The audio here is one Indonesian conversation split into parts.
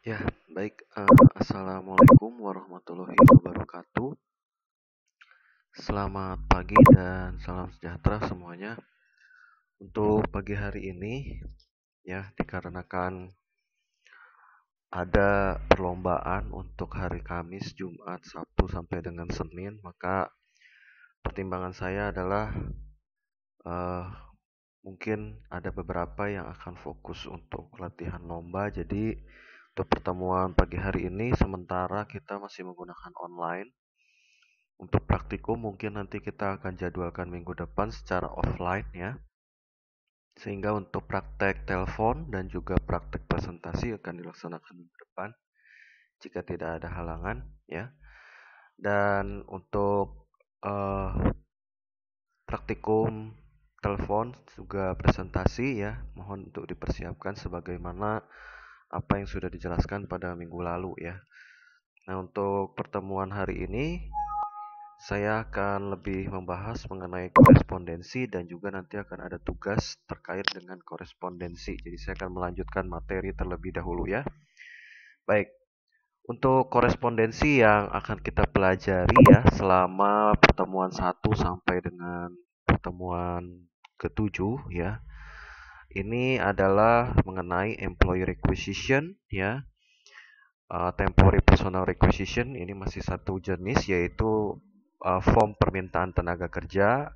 Ya, baik. Assalamualaikum warahmatullahi wabarakatuh. Selamat pagi dan salam sejahtera semuanya. Untuk pagi hari ini, ya, dikarenakan ada perlombaan untuk hari Kamis, Jumat, Sabtu sampai dengan Senin, maka pertimbangan saya adalah eh, mungkin ada beberapa yang akan fokus untuk latihan lomba. Jadi, untuk pertemuan pagi hari ini, sementara kita masih menggunakan online. Untuk praktikum mungkin nanti kita akan jadwalkan minggu depan secara offline ya. Sehingga untuk praktek telepon dan juga praktek presentasi akan dilaksanakan minggu depan jika tidak ada halangan ya. Dan untuk eh, praktikum telepon juga presentasi ya, mohon untuk dipersiapkan sebagaimana apa yang sudah dijelaskan pada minggu lalu ya. Nah, untuk pertemuan hari ini saya akan lebih membahas mengenai korespondensi dan juga nanti akan ada tugas terkait dengan korespondensi. Jadi saya akan melanjutkan materi terlebih dahulu ya. Baik, untuk korespondensi yang akan kita pelajari ya selama pertemuan satu sampai dengan pertemuan ketujuh ya. Ini adalah mengenai employee requisition ya. Temporary personal requisition ini masih satu jenis yaitu form permintaan tenaga kerja.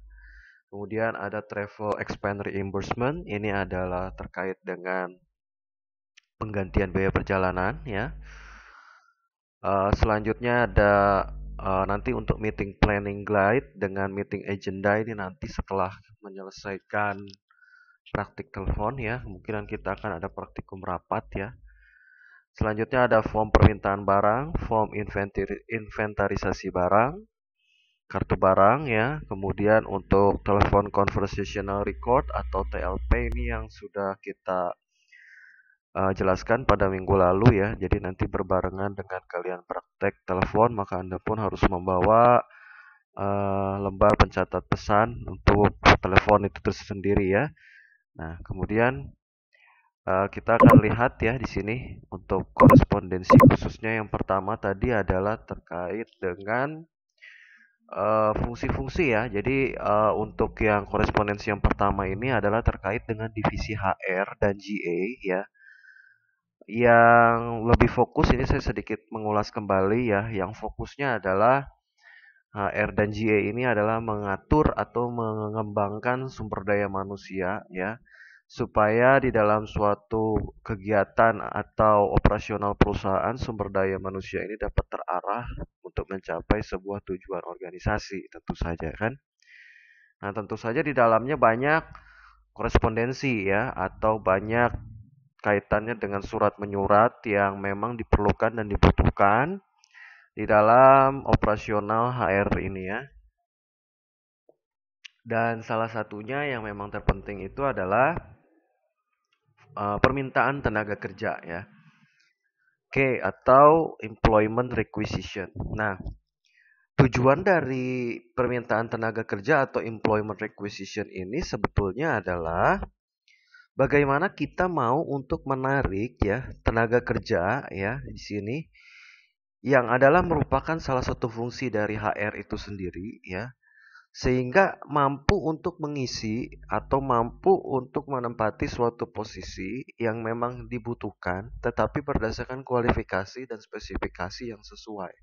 Kemudian ada travel expense reimbursement, ini adalah terkait dengan penggantian biaya perjalanan ya. Selanjutnya ada nanti untuk meeting planning guide dengan meeting agenda ini nanti setelah menyelesaikan praktik telepon ya. Kemungkinan kita akan ada praktikum rapat ya. Selanjutnya ada form permintaan barang, form inventarisasi barang, kartu barang ya. Kemudian untuk telepon conversational record atau TLP ini yang sudah kita jelaskan pada minggu lalu ya. Jadi nanti berbarengan dengan kalian praktek telepon, maka Anda pun harus membawa lembar pencatat pesan untuk telepon itu tersendiri ya. Nah, kemudian kita akan lihat ya di sini untuk korespondensi khususnya yang pertama tadi adalah terkait dengan fungsi-fungsi ya. Jadi untuk yang korespondensi yang pertama ini adalah terkait dengan divisi HR dan GA ya. Yang lebih fokus ini saya sedikit mengulas kembali ya. Yang fokusnya adalah HR dan GA ini adalah mengatur atau mengembangkan sumber daya manusia ya supaya di dalam suatu kegiatan atau operasional perusahaan sumber daya manusia ini dapat terarah untuk mencapai sebuah tujuan organisasi tentu saja kan. Nah, tentu saja di dalamnya banyak korespondensi ya atau banyak kaitannya dengan surat menyurat yang memang diperlukan dan dibutuhkan di dalam operasional HR ini ya. Dan salah satunya yang memang terpenting itu adalah permintaan tenaga kerja ya. Oke, atau employment requisition. Nah, tujuan dari permintaan tenaga kerja atau employment requisition ini sebetulnya adalah bagaimana kita mau untuk menarik ya tenaga kerja ya di sini yang adalah merupakan salah satu fungsi dari HR itu sendiri ya sehingga mampu untuk mengisi atau mampu untuk menempati suatu posisi yang memang dibutuhkan tetapi berdasarkan kualifikasi dan spesifikasi yang sesuai.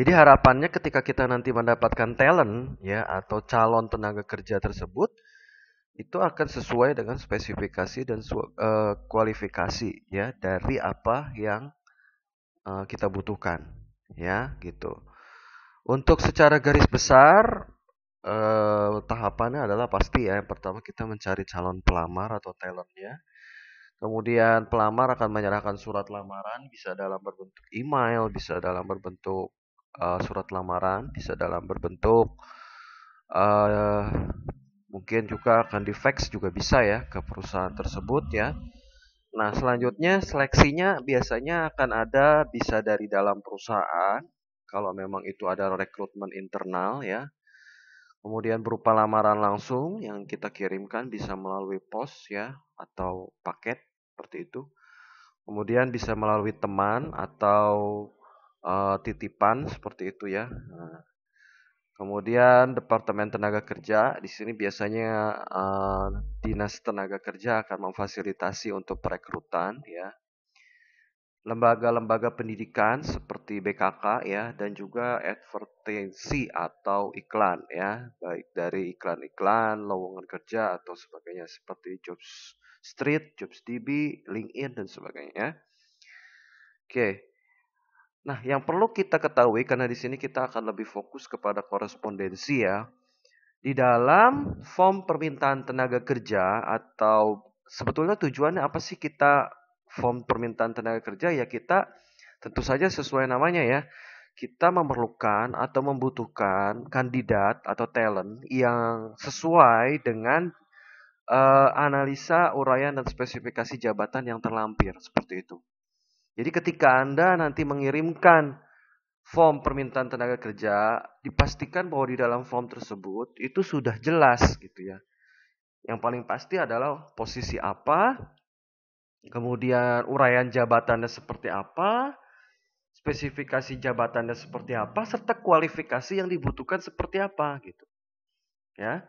Jadi harapannya ketika kita nanti mendapatkan talent ya atau calon tenaga kerja tersebut itu akan sesuai dengan spesifikasi dan kualifikasi ya dari apa yang kita butuhkan ya gitu. Untuk secara garis besar tahapannya adalah pasti ya yang pertama kita mencari calon pelamar atau talentnya. Kemudian pelamar akan menyerahkan surat lamaran bisa dalam berbentuk email, bisa dalam berbentuk surat lamaran, bisa dalam berbentuk uh, mungkin juga akan di fax juga bisa ya ke perusahaan tersebut ya. Nah, selanjutnya seleksinya biasanya akan ada bisa dari dalam perusahaan kalau memang itu ada rekrutmen internal ya. Kemudian berupa lamaran langsung yang kita kirimkan bisa melalui pos ya atau paket seperti itu. Kemudian bisa melalui teman atau titipan seperti itu ya. Nah, kemudian Departemen Tenaga Kerja, di sini biasanya Dinas Tenaga Kerja akan memfasilitasi untuk perekrutan ya. Lembaga-lembaga pendidikan seperti BKK ya dan juga advertensi atau iklan ya, baik dari iklan-iklan, lowongan kerja atau sebagainya seperti Jobs Street, JobsDB, LinkedIn dan sebagainya ya. Oke. Nah, yang perlu kita ketahui karena di sini kita akan lebih fokus kepada korespondensi ya. Di dalam form permintaan tenaga kerja atau sebetulnya tujuannya apa sih kita form permintaan tenaga kerja ya kita tentu saja sesuai namanya ya. Kita memerlukan atau membutuhkan kandidat atau talent yang sesuai dengan analisa, uraian dan spesifikasi jabatan yang terlampir seperti itu. Jadi ketika Anda nanti mengirimkan form permintaan tenaga kerja, dipastikan bahwa di dalam form tersebut itu sudah jelas gitu ya. Yang paling pasti adalah posisi apa, kemudian uraian jabatannya seperti apa, spesifikasi jabatannya seperti apa, serta kualifikasi yang dibutuhkan seperti apa gitu. Ya.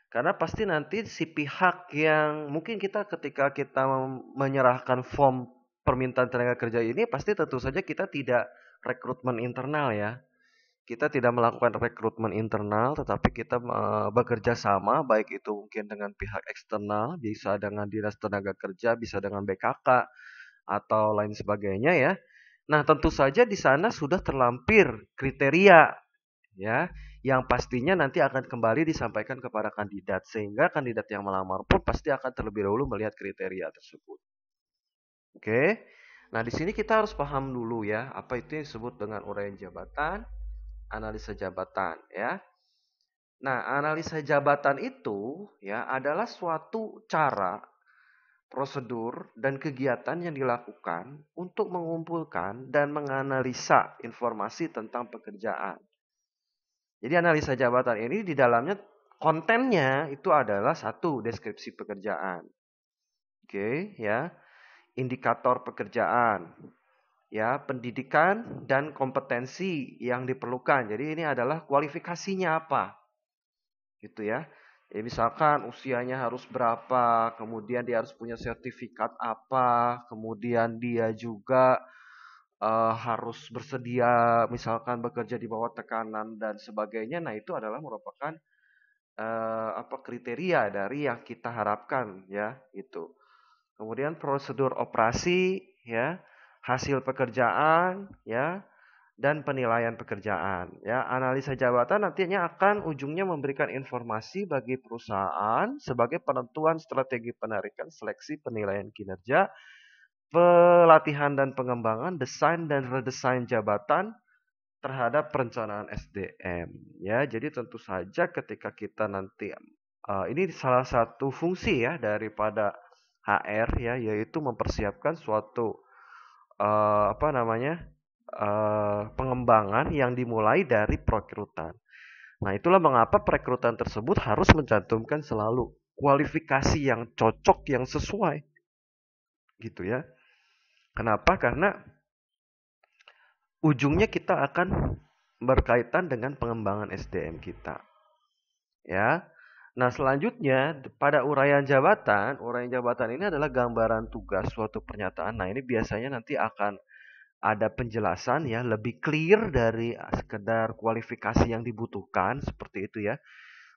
Karena pasti nanti si pihak yang mungkin kita ketika kita menyerahkan form permintaan tenaga kerja ini pasti tentu saja kita tidak rekrutmen internal ya. Kita tidak melakukan rekrutmen internal, tetapi kita bekerja sama, baik itu mungkin dengan pihak eksternal, bisa dengan Dinas Tenaga Kerja, bisa dengan BKK, atau lain sebagainya ya. Nah, tentu saja di sana sudah terlampir kriteria ya, yang pastinya nanti akan kembali disampaikan kepada kandidat, sehingga kandidat yang melamar pun pasti akan terlebih dahulu melihat kriteria tersebut. Oke. Nah, di sini kita harus paham dulu ya, apa itu yang disebut dengan uraian jabatan, analisa jabatan ya. Nah, analisa jabatan itu ya adalah suatu cara, prosedur dan kegiatan yang dilakukan untuk mengumpulkan dan menganalisa informasi tentang pekerjaan. Jadi analisa jabatan ini di dalamnya kontennya itu adalah satu, deskripsi pekerjaan. Oke, ya. Indikator pekerjaan, ya, pendidikan dan kompetensi yang diperlukan. Jadi ini adalah kualifikasinya apa, gitu ya. Ya misalkan usianya harus berapa, kemudian dia harus punya sertifikat apa, kemudian dia juga harus bersedia misalkan bekerja di bawah tekanan dan sebagainya. Nah, itu adalah merupakan apa kriteria dari yang kita harapkan ya, itu. Kemudian prosedur operasi ya, hasil pekerjaan ya, dan penilaian pekerjaan ya. Analisa jabatan nantinya akan ujungnya memberikan informasi bagi perusahaan sebagai penentuan strategi penarikan, seleksi, penilaian kinerja, pelatihan dan pengembangan, desain dan redesain jabatan terhadap perencanaan SDM ya. Jadi tentu saja ketika kita nanti ini salah satu fungsi ya daripada HR ya, yaitu mempersiapkan suatu apa namanya pengembangan yang dimulai dari perekrutan. Nah, itulah mengapa perekrutan tersebut harus mencantumkan selalu kualifikasi yang cocok, yang sesuai, gitu ya. Kenapa? Karena ujungnya kita akan berkaitan dengan pengembangan SDM kita, ya. Nah, selanjutnya pada uraian jabatan ini adalah gambaran tugas suatu pernyataan. Nah, ini biasanya nanti akan ada penjelasan ya, lebih clear dari sekedar kualifikasi yang dibutuhkan, seperti itu ya.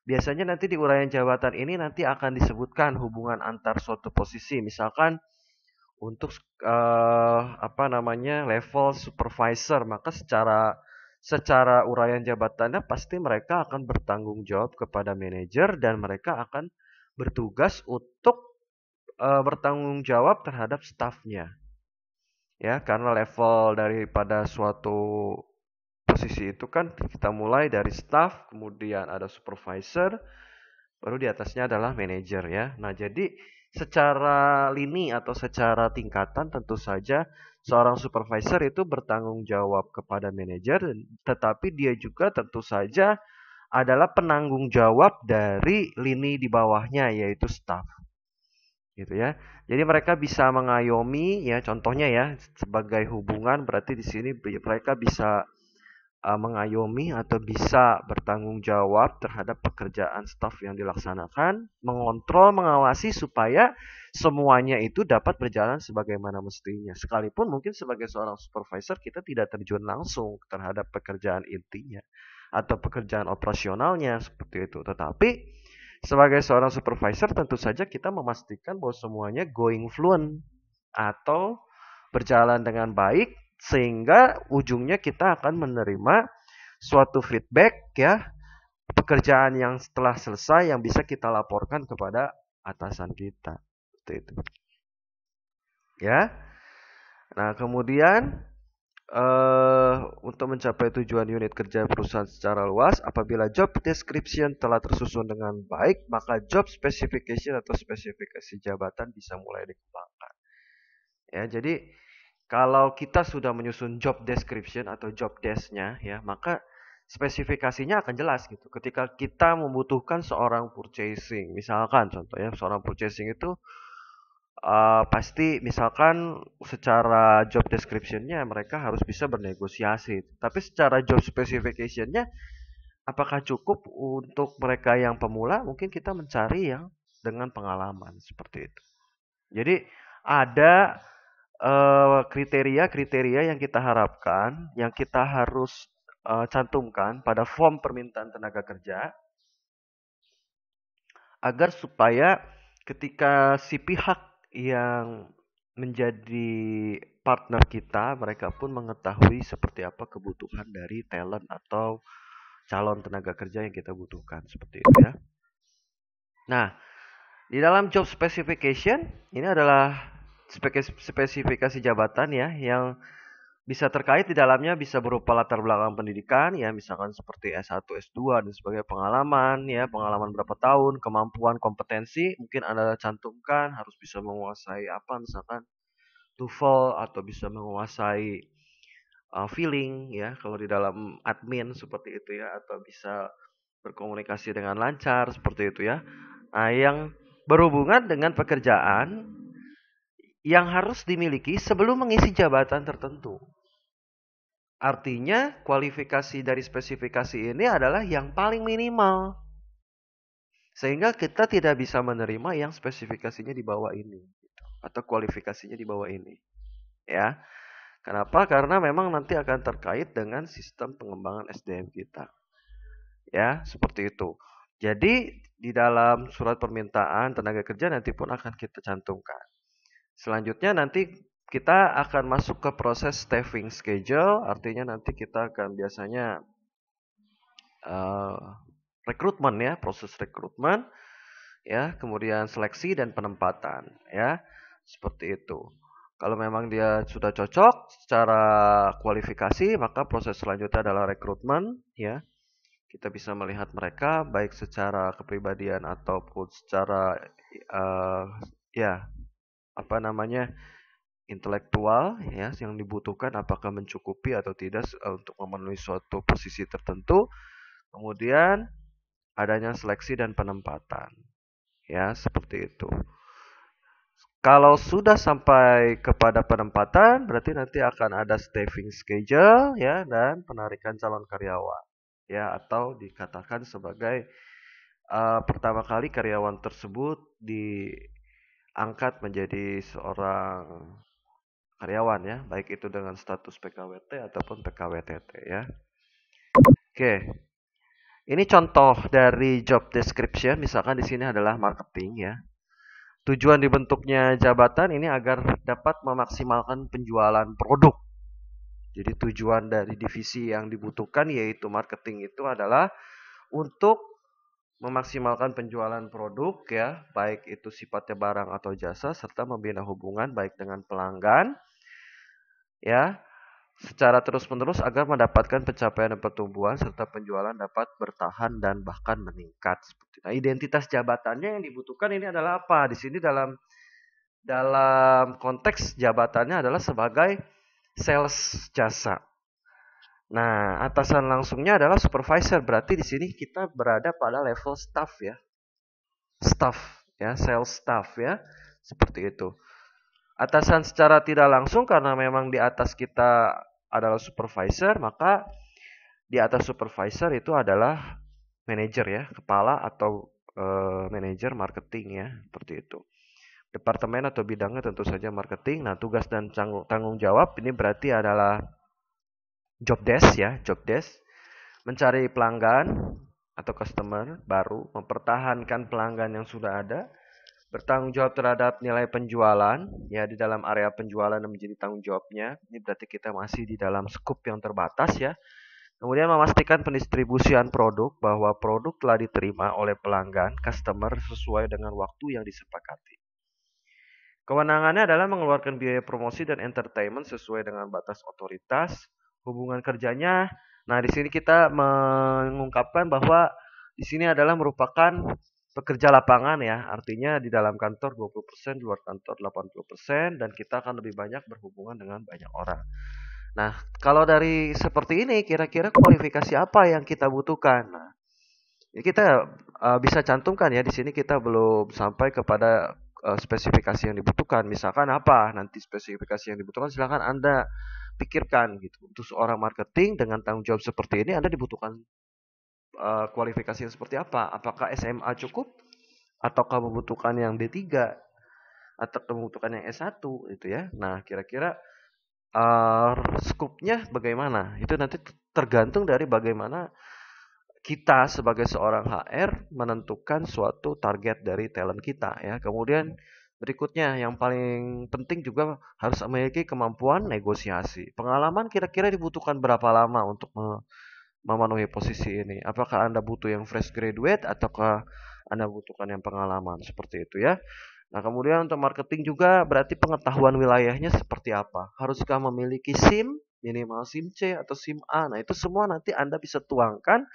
Biasanya nanti di uraian jabatan ini nanti akan disebutkan hubungan antar suatu posisi. Misalkan untuk apa namanya level supervisor, maka secara uraian jabatannya pasti mereka akan bertanggung jawab kepada manajer dan mereka akan bertugas untuk bertanggung jawab terhadap stafnya. Ya, karena level daripada suatu posisi itu kan kita mulai dari staff, kemudian ada supervisor, baru di atasnya adalah manajer ya. Nah, jadi secara lini atau secara tingkatan tentu saja seorang supervisor itu bertanggung jawab kepada manajer, tetapi dia juga tentu saja adalah penanggung jawab dari lini di bawahnya yaitu staff. gitu ya. Jadi mereka bisa mengayomi ya, contohnya ya sebagai hubungan berarti di sini mereka bisa mengayomi atau bisa bertanggung jawab terhadap pekerjaan staf yang dilaksanakan, mengontrol, mengawasi supaya semuanya itu dapat berjalan sebagaimana mestinya. Sekalipun mungkin sebagai seorang supervisor kita tidak terjun langsung terhadap pekerjaan intinya atau pekerjaan operasionalnya seperti itu. Tetapi sebagai seorang supervisor tentu saja kita memastikan bahwa semuanya going fluent atau berjalan dengan baik sehingga ujungnya kita akan menerima suatu feedback ya, pekerjaan yang setelah selesai yang bisa kita laporkan kepada atasan kita. Seperti itu. Ya. Nah, kemudian untuk mencapai tujuan unit kerja perusahaan secara luas, apabila job description telah tersusun dengan baik, maka job specification atau spesifikasi jabatan bisa mulai dikembangkan. Ya, jadi kalau kita sudah menyusun job description atau job desk-nya ya, maka spesifikasinya akan jelas gitu. Ketika kita membutuhkan seorang purchasing, misalkan contohnya seorang purchasing itu pasti misalkan secara job description-nya mereka harus bisa bernegosiasi. Tapi secara job specification-nya apakah cukup untuk mereka yang pemula? Mungkin kita mencari yang dengan pengalaman seperti itu. Jadi ada kriteria-kriteria yang kita harapkan, yang kita harus cantumkan pada form permintaan tenaga kerja, agar supaya ketika si pihak yang menjadi partner kita, mereka pun mengetahui seperti apa kebutuhan dari talent atau calon tenaga kerja yang kita butuhkan, seperti itu ya. Nah, di dalam job specification, ini adalah spesifikasi jabatan ya, yang bisa terkait di dalamnya bisa berupa latar belakang pendidikan ya, misalkan seperti S1, S2 dan sebagai pengalaman ya, pengalaman berapa tahun, kemampuan, kompetensi, mungkin Anda cantumkan harus bisa menguasai apa misalkan TOEFL atau bisa menguasai feeling ya kalau di dalam admin seperti itu ya, atau bisa berkomunikasi dengan lancar seperti itu ya. Nah, yang berhubungan dengan pekerjaan yang harus dimiliki sebelum mengisi jabatan tertentu. Artinya kualifikasi dari spesifikasi ini adalah yang paling minimal. Sehingga kita tidak bisa menerima yang spesifikasinya di bawah ini. Atau kualifikasinya di bawah ini. Ya. Kenapa? Karena memang nanti akan terkait dengan sistem pengembangan SDM kita. Ya, seperti itu. Jadi di dalam surat permintaan tenaga kerja nanti pun akan kita cantumkan. Selanjutnya nanti kita akan masuk ke proses staffing schedule, artinya nanti kita akan biasanya rekrutmen ya, proses rekrutmen ya, kemudian seleksi dan penempatan ya. Seperti itu. Kalau memang dia sudah cocok secara kualifikasi, maka proses selanjutnya adalah rekrutmen ya. Kita bisa melihat mereka baik secara kepribadian ataupun secara ya apa namanya intelektual ya yang dibutuhkan apakah mencukupi atau tidak untuk memenuhi suatu posisi tertentu. Kemudian adanya seleksi dan penempatan. Ya, seperti itu. Kalau sudah sampai kepada penempatan, berarti nanti akan ada staffing schedule ya dan penarikan calon karyawan. Ya, atau dikatakan sebagai pertama kali karyawan tersebut diangkat menjadi seorang karyawan ya, baik itu dengan status PKWT ataupun PKWTT ya. Oke. Ini contoh dari job description, misalkan di sini adalah marketing ya. Tujuan dibentuknya jabatan ini agar dapat memaksimalkan penjualan produk. Jadi tujuan dari divisi yang dibutuhkan yaitu marketing itu adalah untuk memaksimalkan penjualan produk ya, baik itu sifatnya barang atau jasa serta membina hubungan baik dengan pelanggan ya, secara terus-menerus agar mendapatkan pencapaian dan pertumbuhan serta penjualan dapat bertahan dan bahkan meningkat. Nah, identitas jabatannya yang dibutuhkan ini adalah apa? Di sini dalam konteks jabatannya adalah sebagai sales jasa. Nah, atasan langsungnya adalah supervisor. Berarti di sini kita berada pada level staff ya. Staff ya, sales staff ya. Seperti itu. Atasan secara tidak langsung karena memang di atas kita adalah supervisor, maka di atas supervisor itu adalah manajer ya, kepala atau manajer marketing ya, seperti itu. Departemen atau bidangnya tentu saja marketing. Nah, tugas dan tanggung jawab ini berarti adalah job desk ya, job desk. Mencari pelanggan atau customer baru, mempertahankan pelanggan yang sudah ada, bertanggung jawab terhadap nilai penjualan ya di dalam area penjualan yang menjadi tanggung jawabnya. Ini berarti kita masih di dalam skup yang terbatas ya. Kemudian memastikan pendistribusian produk bahwa produk telah diterima oleh pelanggan, customer sesuai dengan waktu yang disepakati. Kewenangannya adalah mengeluarkan biaya promosi dan entertainment sesuai dengan batas otoritas. Hubungan kerjanya, nah di sini kita mengungkapkan bahwa di sini adalah merupakan pekerja lapangan ya, artinya di dalam kantor 20%, di luar kantor 80%, dan kita akan lebih banyak berhubungan dengan banyak orang. Nah, kalau dari seperti ini, kira-kira kualifikasi apa yang kita butuhkan? Nah, ya kita bisa cantumkan ya, di sini kita belum sampai kepada spesifikasi yang dibutuhkan. Misalkan apa nanti spesifikasi yang dibutuhkan, silakan Anda pikirkan gitu. Untuk seorang marketing dengan tanggung jawab seperti ini, Anda dibutuhkan kualifikasi yang seperti apa? Apakah SMA cukup? Ataukah membutuhkan yang D3? Atau membutuhkan yang S1 gitu ya. Nah, kira-kira skupnya bagaimana? Itu nanti tergantung dari bagaimana kita sebagai seorang HR menentukan suatu target dari talent kita ya. Kemudian berikutnya yang paling penting juga harus memiliki kemampuan negosiasi. Pengalaman kira-kira dibutuhkan berapa lama untuk memenuhi posisi ini? Apakah Anda butuh yang fresh graduate ataukah Anda butuhkan yang pengalaman seperti itu ya? Nah, kemudian untuk marketing juga berarti pengetahuan wilayahnya seperti apa? Haruskah memiliki SIM, minimal SIM C atau SIM A? Nah, itu semua nanti Anda bisa tuangkan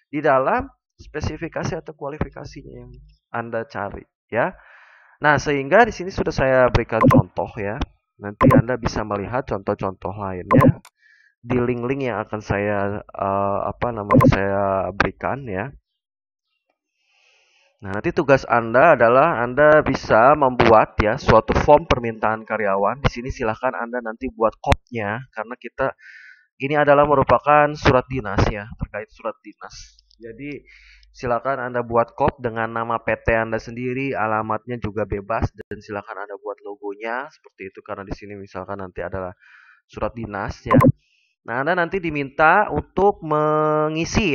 di dalam spesifikasi atau kualifikasinya yang Anda cari ya. Nah, sehingga di sini sudah saya berikan contoh ya. Nanti Anda bisa melihat contoh-contoh lainnya di link-link yang akan saya saya berikan ya. Nah, nanti tugas Anda adalah Anda bisa membuat ya suatu form permintaan karyawan. Di sini silahkan Anda nanti buat kopnya karena ini adalah merupakan surat dinas ya, terkait surat dinas. Jadi silakan Anda buat kop dengan nama PT Anda sendiri, alamatnya juga bebas dan silakan Anda buat logonya seperti itu karena di sini misalkan nanti adalah surat dinas ya. Nah, Anda nanti diminta untuk mengisi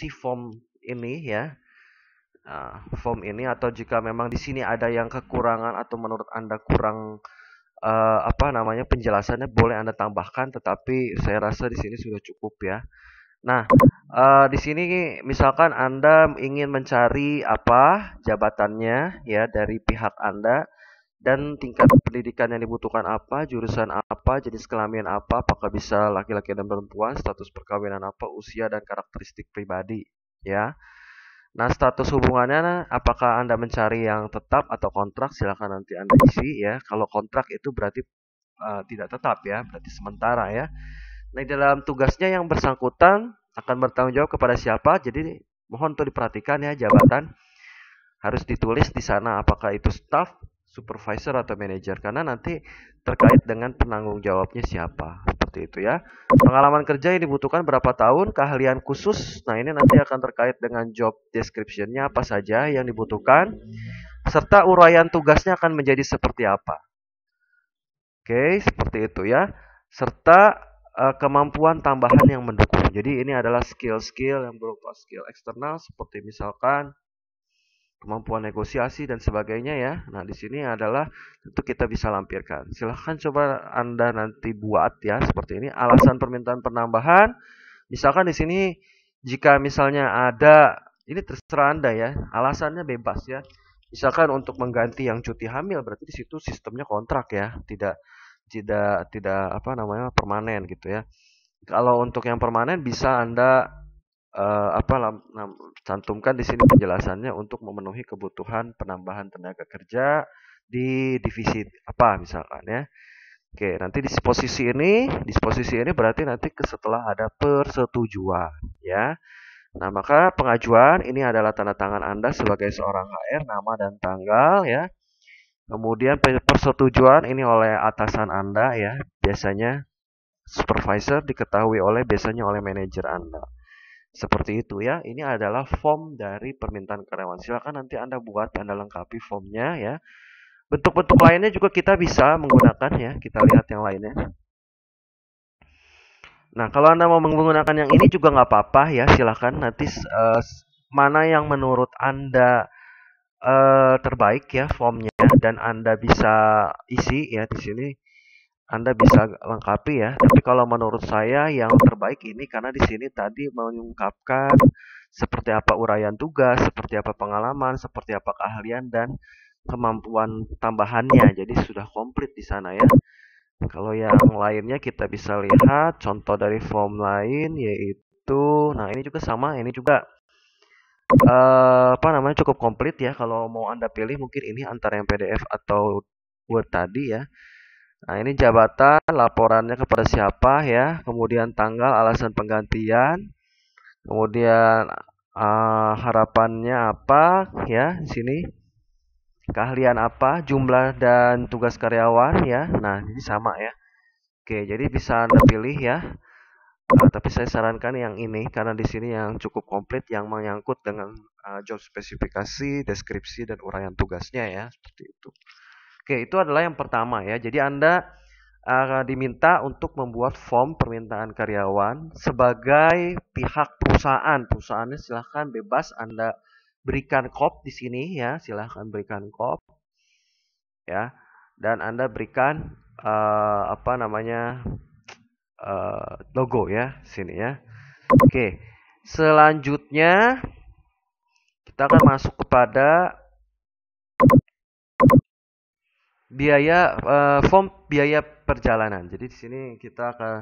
form ini ya. Nah, form ini atau jika memang di sini ada yang kekurangan atau menurut Anda kurang penjelasannya boleh Anda tambahkan, tetapi saya rasa di sini sudah cukup ya. Nah, di sini misalkan Anda ingin mencari apa jabatannya ya dari pihak Anda dan tingkat pendidikan yang dibutuhkan apa, jurusan apa, jenis kelamin apa, apakah bisa laki-laki dan perempuan, status perkawinan apa, usia dan karakteristik pribadi ya. Nah, status hubungannya apakah Anda mencari yang tetap atau kontrak, silakan nanti Anda isi ya. Kalau kontrak itu berarti tidak tetap ya, berarti sementara ya. Nah, dalam tugasnya yang bersangkutan akan bertanggung jawab kepada siapa, jadi mohon untuk diperhatikan ya jabatan harus ditulis di sana apakah itu staff, supervisor atau manajer karena nanti terkait dengan penanggung jawabnya siapa. Seperti itu ya. Pengalaman kerja yang dibutuhkan berapa tahun, keahlian khusus. Nah, ini nanti akan terkait dengan job description-nya apa saja yang dibutuhkan serta uraian tugasnya akan menjadi seperti apa. Oke, seperti itu ya. Serta kemampuan tambahan yang mendukung. Jadi ini adalah skill-skill yang berupa skill eksternal seperti misalkan kemampuan negosiasi dan sebagainya ya. Nah, di sini adalah tentu kita bisa lampirkan. Silahkan coba Anda nanti buat ya seperti ini alasan permintaan penambahan. Misalkan di sini jika misalnya ada ini terserah Anda ya, alasannya bebas ya. Misalkan untuk mengganti yang cuti hamil berarti di situ sistemnya kontrak ya, tidak permanen gitu ya. Kalau untuk yang permanen bisa Anda cantumkan di sini penjelasannya untuk memenuhi kebutuhan penambahan tenaga kerja di divisi apa misalkan ya. Oke, nanti di posisi ini berarti nanti setelah ada persetujuan ya. Nah, maka pengajuan ini adalah tanda tangan Anda sebagai seorang HR, nama dan tanggal ya. Kemudian persetujuan ini oleh atasan Anda ya, biasanya supervisor diketahui biasanya oleh manajer Anda. Seperti itu ya. Ini adalah form dari permintaan karyawan. Silakan nanti Anda buat, Anda lengkapi formnya ya. Bentuk-bentuk lainnya juga kita bisa menggunakan ya. Kita lihat yang lainnya. Nah, kalau Anda mau menggunakan yang ini juga nggak apa-apa ya. Silakan nanti mana yang menurut Anda terbaik ya formnya dan Anda bisa isi ya di sini. Anda bisa lengkapi ya. Tapi kalau menurut saya yang terbaik ini karena di sini tadi mengungkapkan seperti apa uraian tugas, seperti apa pengalaman, seperti apa keahlian dan kemampuan tambahannya. Jadi sudah komplit di sana ya. Kalau yang lainnya kita bisa lihat contoh dari form lain yaitu, nah ini juga sama, ini juga apa namanya cukup komplit ya. Kalau mau Anda pilih mungkin ini antara yang PDF atau Word tadi ya. Nah, ini jabatan, laporannya kepada siapa ya, kemudian tanggal, alasan penggantian, kemudian harapannya apa ya di sini, keahlian apa, jumlah dan tugas karyawan ya. Nah, ini sama ya. Oke, jadi bisa Anda pilih ya. Tapi saya sarankan yang ini karena di sini yang cukup komplit yang menyangkut dengan job spesifikasi, deskripsi dan uraian tugasnya ya, seperti itu. Oke, itu adalah yang pertama ya. Jadi Anda diminta untuk membuat form permintaan karyawan sebagai pihak perusahaan. Perusahaannya silahkan bebas Anda berikan kop di sini ya, silahkan berikan kop ya, dan Anda berikan apa namanya logo ya sini ya. Oke, selanjutnya kita akan masuk kepada biaya form biaya perjalanan. Jadi di sini kita akan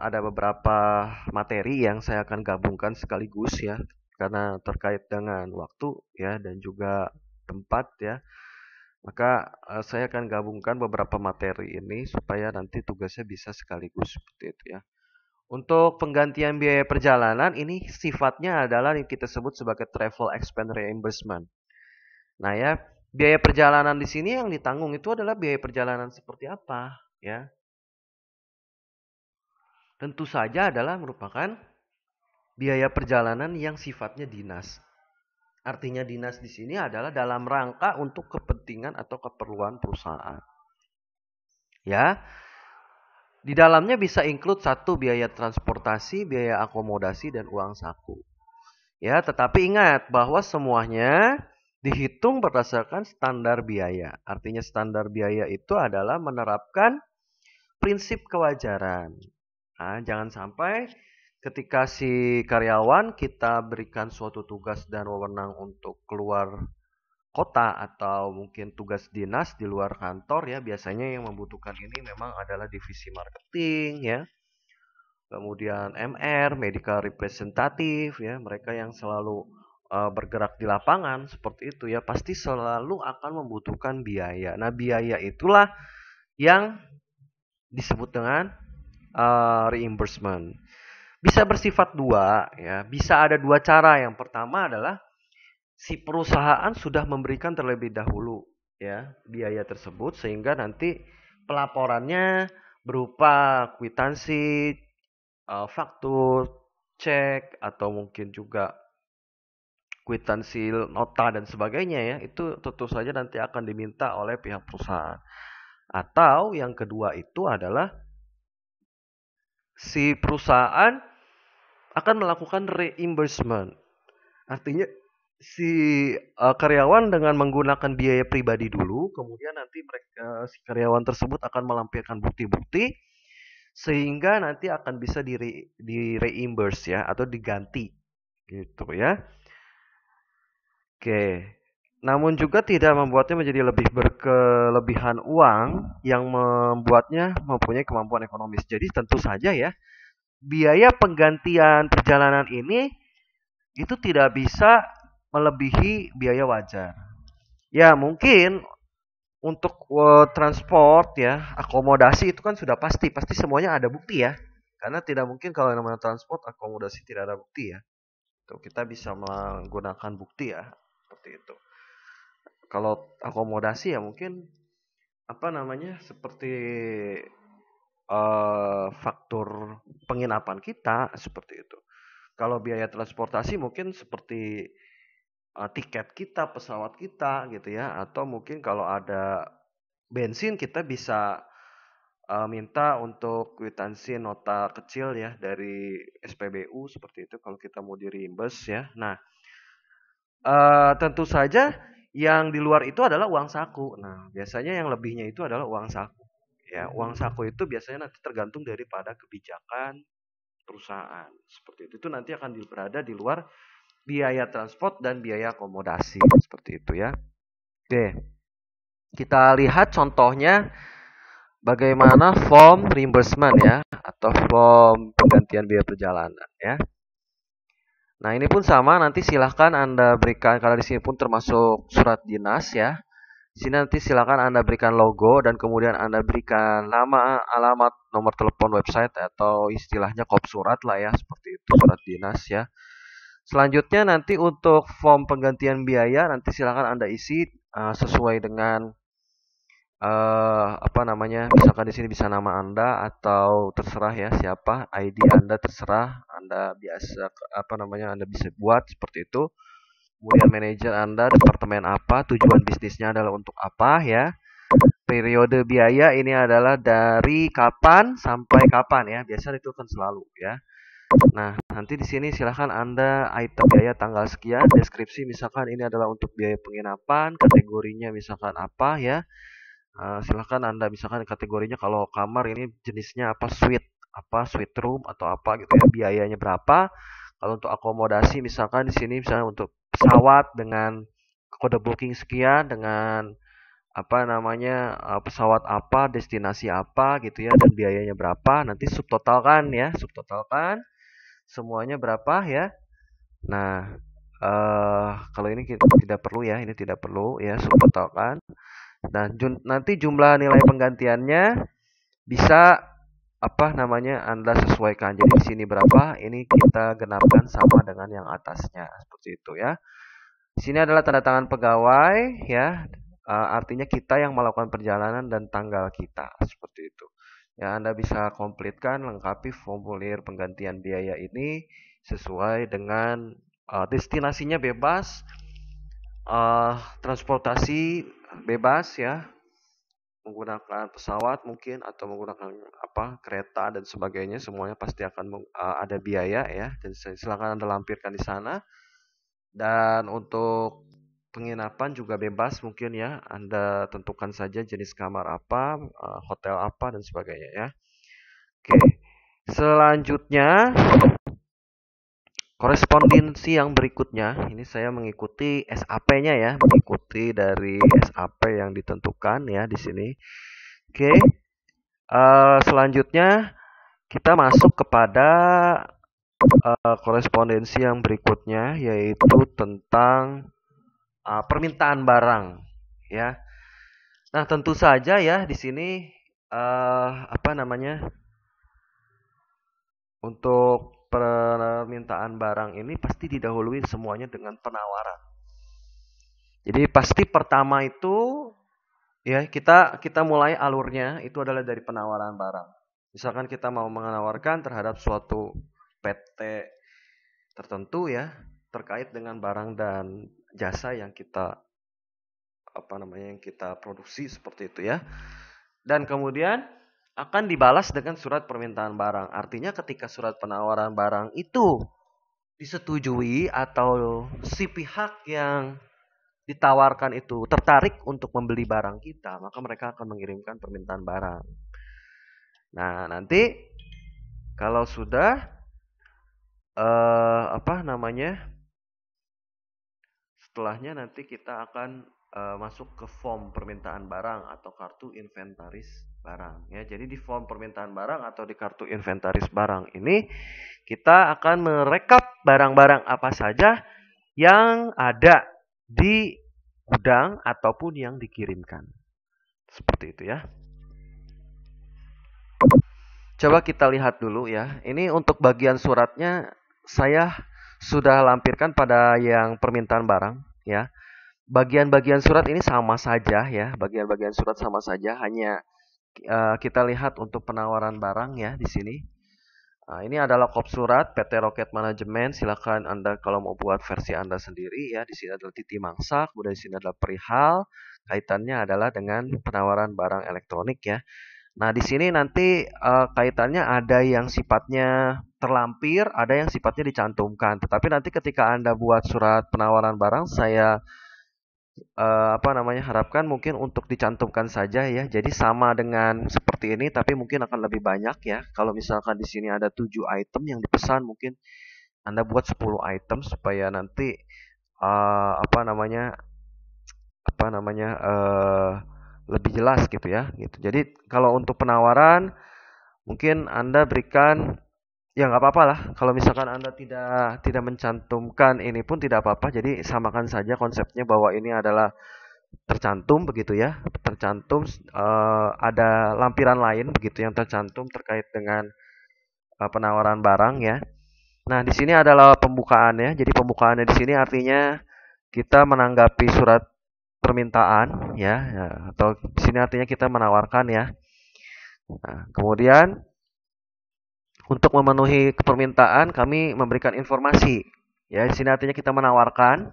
ada beberapa materi yang saya akan gabungkan sekaligus ya, karena terkait dengan waktu ya dan juga tempat ya. Maka saya akan gabungkan beberapa materi ini supaya nanti tugasnya bisa sekaligus seperti itu ya. Untuk penggantian biaya perjalanan ini sifatnya adalah yang kita sebut sebagai travel expense reimbursement. Nah ya, biaya perjalanan di sini yang ditanggung itu adalah biaya perjalanan seperti apa ya? Tentu saja adalah merupakan biaya perjalanan yang sifatnya dinas. Artinya dinas di sini adalah dalam rangka untuk kepentingan atau keperluan perusahaan. Ya, di dalamnya bisa include satu biaya transportasi, biaya akomodasi dan uang saku. Ya, tetapi ingat bahwa semuanya dihitung berdasarkan standar biaya. Artinya standar biaya itu adalah menerapkan prinsip kewajaran. Nah, jangan sampai ketika si karyawan kita berikan suatu tugas dan wewenang untuk keluar kota atau mungkin tugas dinas di luar kantor ya, biasanya yang membutuhkan ini memang adalah divisi marketing ya. Kemudian MR, medical representative ya, mereka yang selalu bergerak di lapangan seperti itu ya, pasti selalu akan membutuhkan biaya. Nah, biaya itulah yang disebut dengan reimbursement. Bisa bersifat dua ya, bisa ada dua cara. Yang pertama adalah si perusahaan sudah memberikan terlebih dahulu ya biaya tersebut sehingga nanti pelaporannya berupa kwitansi, faktur, cek atau mungkin juga kwitansi nota dan sebagainya ya, itu tentu saja nanti akan diminta oleh pihak perusahaan. Atau yang kedua itu adalah si perusahaan akan melakukan reimbursement. Artinya si karyawan dengan menggunakan biaya pribadi dulu, kemudian nanti mereka si karyawan tersebut akan melampirkan bukti-bukti sehingga nanti akan bisa di reimburse ya atau diganti gitu ya. Oke. Namun juga tidak membuatnya menjadi lebih berkelebihan uang yang membuatnya mempunyai kemampuan ekonomis. Jadi tentu saja ya, biaya penggantian perjalanan ini itu tidak bisa melebihi biaya wajar. Ya, mungkin untuk transport ya, akomodasi itu kan sudah pasti, pasti semuanya ada bukti ya. Karena tidak mungkin kalau namanya transport akomodasi tidak ada bukti ya. Tuh, kita bisa menggunakan bukti ya, seperti itu. Kalau akomodasi ya mungkin apa namanya seperti faktur penginapan kita seperti itu. Kalau biaya transportasi mungkin seperti tiket kita, pesawat kita gitu ya, atau mungkin kalau ada bensin kita bisa minta untuk kwitansi nota kecil ya dari SPBU seperti itu kalau kita mau di-reimburse ya. Nah, tentu saja yang di luar itu adalah uang saku. Nah, biasanya yang lebihnya itu adalah uang saku. Ya, uang saku itu biasanya nanti tergantung daripada kebijakan perusahaan. Seperti itu nanti akan berada di luar biaya transport dan biaya akomodasi. Seperti itu ya. Oke, kita lihat contohnya bagaimana form reimbursement ya atau form penggantian biaya perjalanan ya. Nah, ini pun sama nanti silahkan Anda berikan kalau di sini pun termasuk surat dinas ya. Di sini nanti silahkan Anda berikan logo dan kemudian Anda berikan nama, alamat, nomor telepon, website atau istilahnya kop surat lah ya, seperti itu surat dinas ya. Selanjutnya nanti untuk form penggantian biaya nanti silahkan Anda isi sesuai dengan apa namanya, misalkan di sini bisa nama Anda atau terserah ya siapa, ID Anda terserah, Anda biasa apa namanya Anda bisa buat seperti itu. Kemudian manajer Anda, departemen apa, tujuan bisnisnya adalah untuk apa ya. Periode biaya ini adalah dari kapan sampai kapan ya. Biasanya itu kan selalu ya. Nah, nanti di sini silahkan Anda item biaya tanggal sekian, deskripsi misalkan ini adalah untuk biaya penginapan, kategorinya misalkan apa ya. Silahkan Anda misalkan kategorinya kalau kamar ini jenisnya apa suite room atau apa gitu ya, biayanya berapa. Kalau untuk akomodasi misalkan di sini misalnya untuk pesawat dengan kode booking sekian dengan apa namanya pesawat apa, destinasi apa gitu ya dan biayanya berapa. Nanti subtotalkan ya, subtotalkan semuanya berapa ya. Nah, kalau ini tidak perlu ya, ini tidak perlu ya subtotalkan. Nah, nanti jumlah nilai penggantiannya bisa apa namanya Anda sesuaikan. Jadi di sini berapa, ini kita genapkan sama dengan yang atasnya. Seperti itu ya. Di sini adalah tanda tangan pegawai ya. Artinya kita yang melakukan perjalanan dan tanggal kita. Seperti itu. Ya, Anda bisa komplitkan lengkapi formulir penggantian biaya ini sesuai dengan destinasinya bebas, transportasi bebas ya, menggunakan pesawat mungkin atau menggunakan apa kereta dan sebagainya, semuanya pasti akan ada biaya ya, dan silakan Anda lampirkan di sana. Dan untuk penginapan juga bebas mungkin ya, Anda tentukan saja jenis kamar apa, hotel apa dan sebagainya ya. Oke, selanjutnya korespondensi yang berikutnya, ini saya mengikuti SAP-nya ya, mengikuti dari SAP yang ditentukan ya di sini. Oke, selanjutnya kita masuk kepada korespondensi yang berikutnya, yaitu tentang permintaan barang, ya. Nah, tentu saja ya di sini apa namanya untuk permintaan barang ini pasti didahului semuanya dengan penawaran. Jadi pasti pertama itu ya kita mulai alurnya itu adalah dari penawaran barang. Misalkan kita mau menawarkan terhadap suatu PT tertentu ya terkait dengan barang dan jasa yang kita apa namanya yang kita produksi seperti itu ya. Dan kemudian akan dibalas dengan surat permintaan barang. Artinya ketika surat penawaran barang itu disetujui atau si pihak yang ditawarkan itu tertarik untuk membeli barang kita, maka mereka akan mengirimkan permintaan barang. Nah, nanti kalau sudah apa namanya? Setelahnya nanti kita akan masuk ke form permintaan barang atau kartu inventaris barang ya. Jadi di form permintaan barang atau di kartu inventaris barang ini kita akan merekap barang-barang apa saja yang ada di gudang ataupun yang dikirimkan. Seperti itu ya. Coba kita lihat dulu ya. Ini untuk bagian suratnya saya sudah lampirkan pada yang permintaan barang ya. bagian-bagian surat ini sama saja ya, bagian-bagian surat sama saja, hanya kita lihat untuk penawaran barang ya di sini. Nah, ini adalah kop surat PT Rocket Management. Silakan Anda kalau mau buat versi Anda sendiri ya. Di sini adalah titi mangsa, kemudian di sini adalah perihal. Kaitannya adalah dengan penawaran barang elektronik ya. Nah, di sini nanti kaitannya ada yang sifatnya terlampir, ada yang sifatnya dicantumkan. Tetapi nanti ketika Anda buat surat penawaran barang, saya harapkan mungkin untuk dicantumkan saja ya. Jadi sama dengan seperti ini, tapi mungkin akan lebih banyak ya. Kalau misalkan di sini ada 7 item yang dipesan, mungkin Anda buat 10 item supaya nanti eh, apa namanya apa namanya lebih jelas gitu ya gitu. Jadi kalau untuk penawaran mungkin Anda berikan ya nggak apa-apa lah. Kalau misalkan Anda tidak mencantumkan ini pun tidak apa-apa. Jadi samakan saja konsepnya bahwa ini adalah tercantum begitu ya. Tercantum ada lampiran lain begitu yang tercantum terkait dengan penawaran barang ya. Nah, di sini adalah pembukaannya. Jadi pembukaannya di sini artinya kita menanggapi surat permintaan ya, ya atau di sini artinya kita menawarkan ya. Nah, kemudian untuk memenuhi permintaan kami memberikan informasi. Ya, di sini artinya kita menawarkan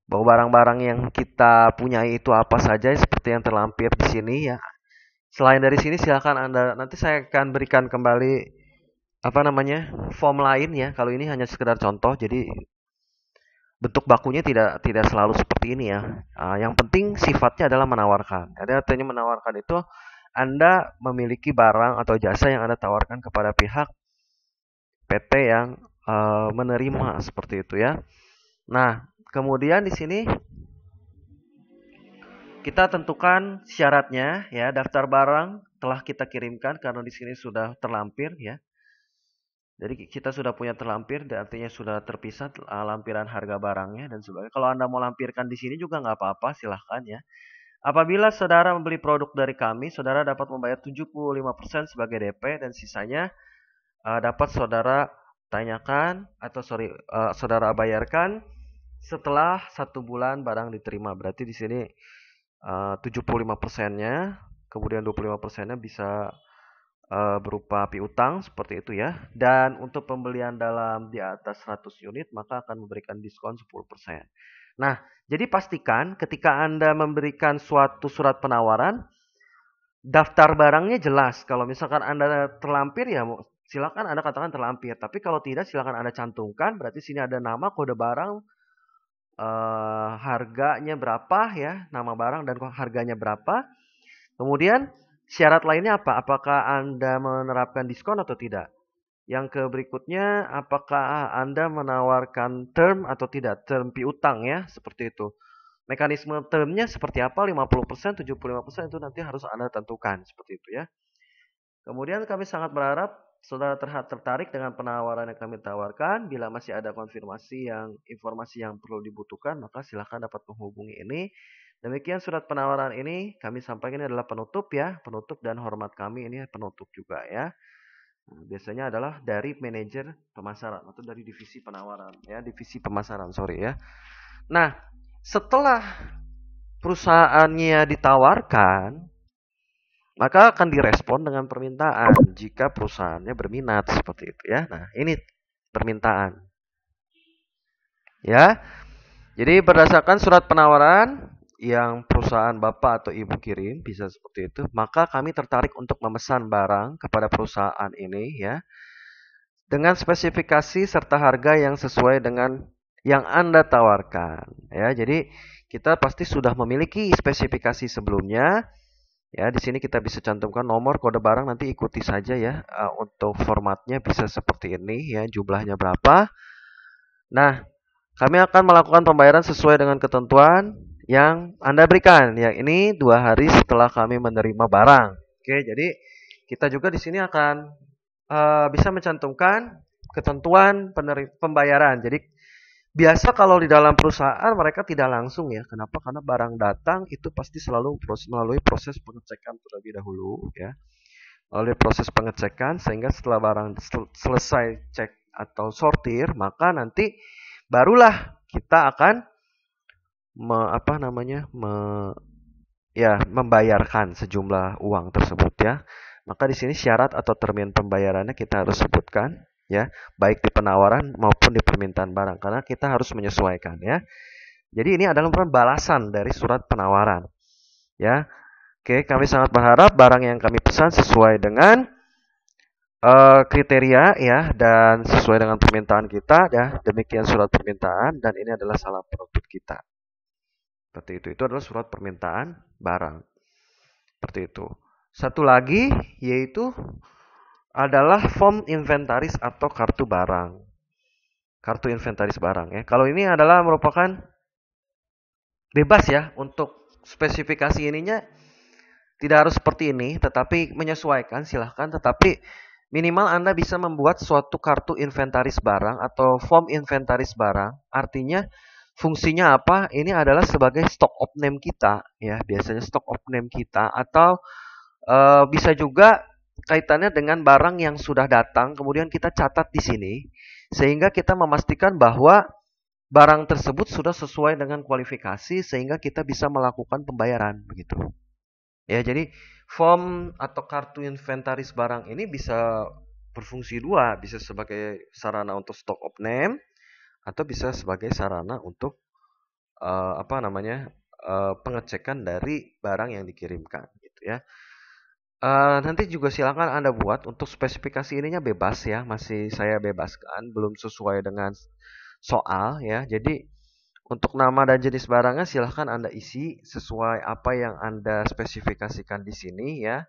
bahwa barang-barang yang kita punyai itu apa saja seperti yang terlampir di sini ya. Selain dari sini silakan Anda nanti saya akan berikan kembali form lain ya. Kalau ini hanya sekedar contoh jadi bentuk bakunya tidak selalu seperti ini ya. Yang penting sifatnya adalah menawarkan. Ada artinya menawarkan itu Anda memiliki barang atau jasa yang Anda tawarkan kepada pihak PT yang menerima seperti itu ya. Nah, kemudian di sini kita tentukan syaratnya ya, daftar barang telah kita kirimkan karena di sini sudah terlampir ya. Jadi kita sudah punya terlampir, artinya sudah terpisah lampiran harga barangnya dan sebagainya. Kalau Anda mau lampirkan di sini juga nggak apa-apa, silahkan ya. Apabila saudara membeli produk dari kami, saudara dapat membayar 75% sebagai DP dan sisanya dapat saudara tanyakan atau saudara bayarkan setelah 1 bulan barang diterima. Berarti di sini 75%-nya, kemudian 25%-nya bisa berupa piutang seperti itu ya. Dan untuk pembelian dalam di atas 100 unit maka akan memberikan diskon 10%. Nah, jadi pastikan ketika Anda memberikan suatu surat penawaran, daftar barangnya jelas. Kalau misalkan Anda terlampir ya silakan Anda katakan terlampir. Tapi kalau tidak silakan Anda cantumkan, berarti sini ada nama, kode barang, harganya berapa ya, nama barang dan harganya berapa. Kemudian syarat lainnya apa? Apakah Anda menerapkan diskon atau tidak? Yang berikutnya, apakah Anda menawarkan term atau tidak? Term piutang ya, seperti itu. Mekanisme termnya seperti apa? 50%, 75% itu nanti harus Anda tentukan, seperti itu ya. Kemudian kami sangat berharap saudara tertarik dengan penawaran yang kami tawarkan. Bila masih ada informasi yang perlu dibutuhkan, maka silakan dapat menghubungi ini. Demikian surat penawaran ini kami sampaikan ini adalah penutup ya, penutup dan hormat kami ini penutup juga ya. Nah, biasanya adalah dari manajer pemasaran atau dari divisi penawaran ya, divisi pemasaran sorry ya. Nah, setelah perusahaannya ditawarkan, maka akan direspon dengan permintaan jika perusahaannya berminat seperti itu ya. Nah, ini permintaan. Ya. Jadi berdasarkan surat penawaran yang perusahaan Bapak atau Ibu kirim bisa seperti itu, maka kami tertarik untuk memesan barang kepada perusahaan ini ya. Dengan spesifikasi serta harga yang sesuai dengan yang Anda tawarkan ya. Jadi kita pasti sudah memiliki spesifikasi sebelumnya. Ya, di sini kita bisa cantumkan nomor kode barang nanti ikuti saja ya. Untuk formatnya bisa seperti ini ya, jumlahnya berapa. Nah, kami akan melakukan pembayaran sesuai dengan ketentuan yang Anda berikan. Ya, ini 2 hari setelah kami menerima barang. Oke, jadi kita juga di sini akan bisa mencantumkan ketentuan pembayaran. Jadi biasa kalau di dalam perusahaan mereka tidak langsung ya. Kenapa? Karena barang datang itu pasti selalu melalui proses pengecekan terlebih dahulu ya. Melalui proses pengecekan sehingga setelah barang selesai cek atau sortir, maka nanti barulah kita akan membayarkan sejumlah uang tersebut ya. Maka di sini syarat atau termin pembayarannya kita harus sebutkan ya, baik di penawaran maupun di permintaan barang karena kita harus menyesuaikan ya. Jadi ini adalah balasan dari surat penawaran ya. Oke, kami sangat berharap barang yang kami pesan sesuai dengan kriteria ya dan sesuai dengan permintaan kita ya. Demikian surat permintaan dan ini adalah salah produk kita. Seperti itu. Itu adalah surat permintaan barang. Seperti itu. Satu lagi yaitu adalah form inventaris atau kartu barang. Kartu inventaris barang ya. Kalau ini adalah merupakan bebas ya untuk spesifikasi ininya tidak harus seperti ini, tetapi menyesuaikan silahkan. Tetapi minimal Anda bisa membuat suatu kartu inventaris barang atau form inventaris barang. Artinya fungsinya apa? Ini adalah sebagai stock of name kita ya, biasanya stock of name kita atau bisa juga kaitannya dengan barang yang sudah datang kemudian kita catat di sini sehingga kita memastikan bahwa barang tersebut sudah sesuai dengan kualifikasi sehingga kita bisa melakukan pembayaran begitu. Ya, jadi form atau kartu inventaris barang ini bisa berfungsi dua, bisa sebagai sarana untuk stock of name atau bisa sebagai sarana untuk pengecekan dari barang yang dikirimkan gitu ya. Nanti juga silakan Anda buat untuk spesifikasi ininya bebas ya, masih saya bebaskan, belum sesuai dengan soal ya. Jadi untuk nama dan jenis barangnya silahkan Anda isi sesuai apa yang Anda spesifikasikan di sini ya.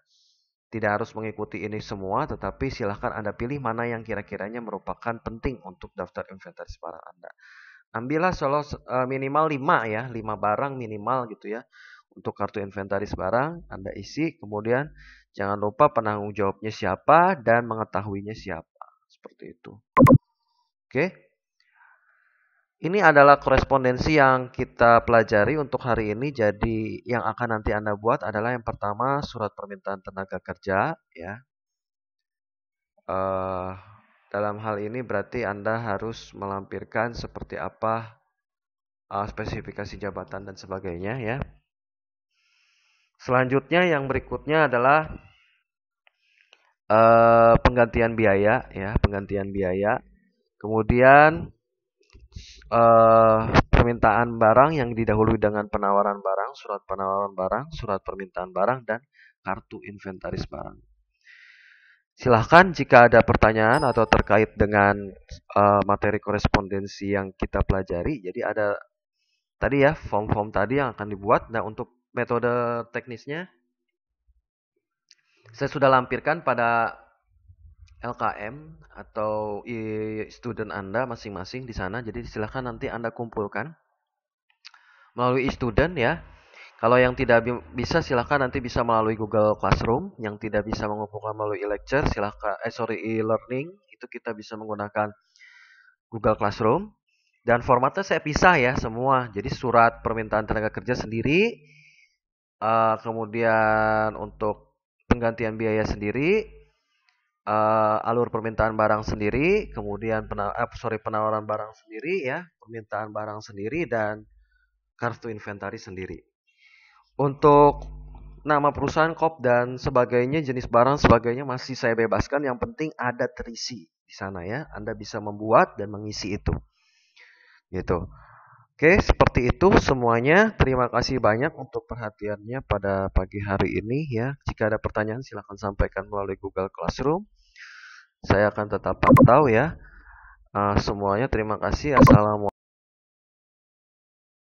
Tidak harus mengikuti ini semua, tetapi silahkan Anda pilih mana yang kira-kiranya merupakan penting untuk daftar inventaris barang Anda. Ambillah solo minimal 5 ya, 5 barang minimal gitu ya. Untuk kartu inventaris barang Anda isi, kemudian jangan lupa penanggung jawabnya siapa dan mengetahuinya siapa. Seperti itu. Oke. Ini adalah korespondensi yang kita pelajari untuk hari ini. Jadi yang akan nanti Anda buat adalah yang pertama surat permintaan tenaga kerja ya. Dalam hal ini berarti Anda harus melampirkan seperti apa spesifikasi jabatan dan sebagainya ya. Selanjutnya yang berikutnya adalah penggantian biaya ya, penggantian biaya. Kemudian permintaan barang yang didahului dengan penawaran barang, surat penawaran barang, surat permintaan barang, dan kartu inventaris barang. Silahkan jika ada pertanyaan atau terkait dengan materi korespondensi yang kita pelajari. Jadi ada tadi ya form-form tadi yang akan dibuat. Nah untuk metode teknisnya saya sudah lampirkan pada LKM atau student Anda masing-masing di sana. Jadi silahkan nanti Anda kumpulkan melalui student ya. Kalau yang tidak bisa silahkan nanti bisa melalui Google Classroom. Yang tidak bisa mengumpulkan melalui lecture silahkan e-learning itu kita bisa menggunakan Google Classroom. Dan formatnya saya pisah ya semua. Jadi surat permintaan tenaga kerja sendiri, kemudian untuk penggantian biaya sendiri, alur permintaan barang sendiri, kemudian penawaran barang sendiri ya, permintaan barang sendiri dan kartu inventaris sendiri. Untuk nama perusahaan, kop dan sebagainya, jenis barang sebagainya masih saya bebaskan. Yang penting ada terisi di sana ya. Anda bisa membuat dan mengisi itu. Gitu. Oke, seperti itu semuanya. Terima kasih banyak untuk perhatiannya pada pagi hari ini ya. Jika ada pertanyaan silakan sampaikan melalui Google Classroom. Saya akan tetap pantau ya. Semuanya terima kasih. Assalamualaikum.